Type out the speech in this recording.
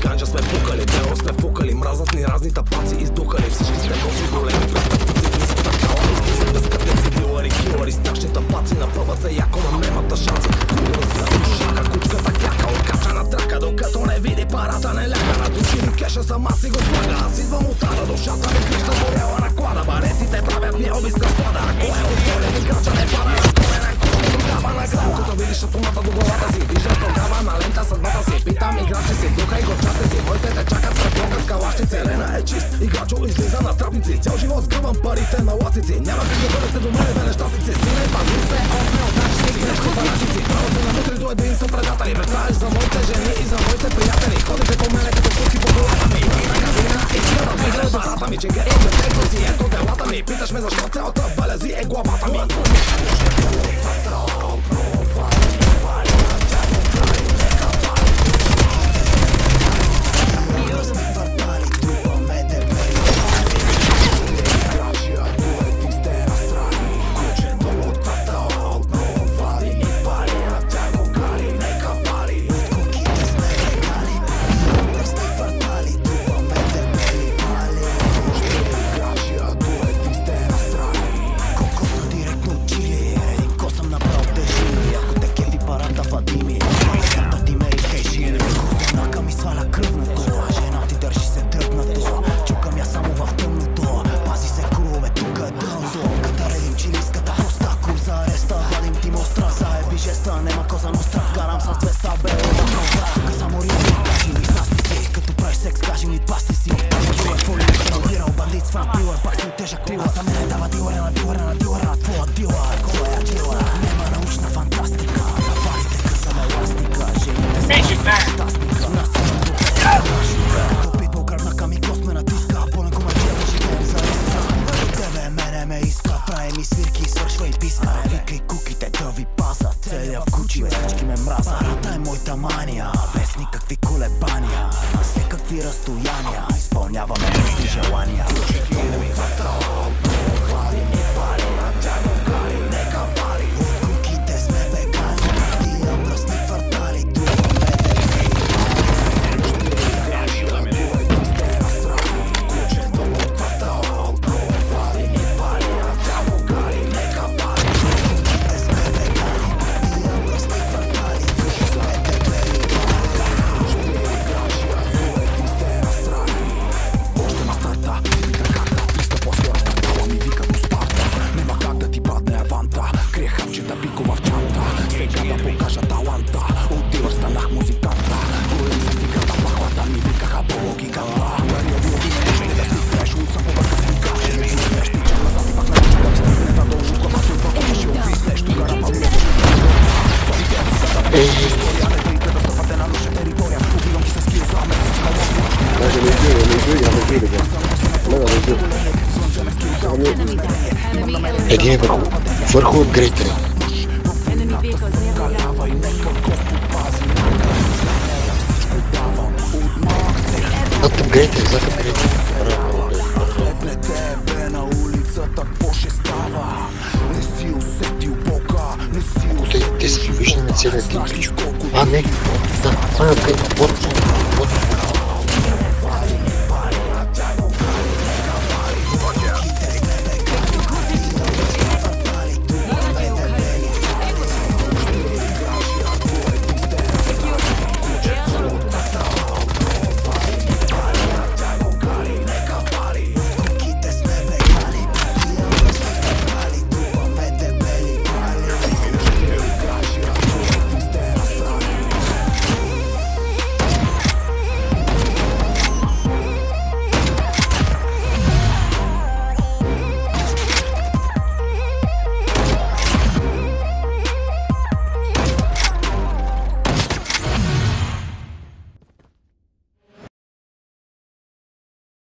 ганджа сме пукали, дело сме фукали, мразят ни разни тапаци издухали. Всички сте гости големи престъпници, не са такава, излизат безкътници, дилари, килари, страшни тапаци, напъват се яко на немата шанси. Кура за ушака, кучката кляка, откача на трака, докато не види парата не ляга. На души ми кеша сама си го слага, аз идвам от тада, душата ми креща горяла на клада. Баретите правят ми обиска склада, ако е отворен и крача не пада, разколена кола тогава на грам. Като видиш атомата до главата си, виждаш тогава на лента съдбата си. Питам играчи си, духа и горчата си, моите те чакат пред блока с калащици. Елена е чист, играчо излиза на трапници, цял живот сгъвам парите на лацици. Няма как да бъдете до мене, бе нещастници, сине пази се от неудачни грешни фанатици. Правят се навътре до един са предатели, представяш за моите жени и за моите приятели. Ходите по мене като куци по колата ми, на казина иска да видя барата ми, че геро за тето си, ето делата ми. Питаш ме защо цялата балези е главата ми. Един е върху от грейтера. Зад грейтер, зад грейтер. Те си виждаме целият тим. А, не. Да, това е вот.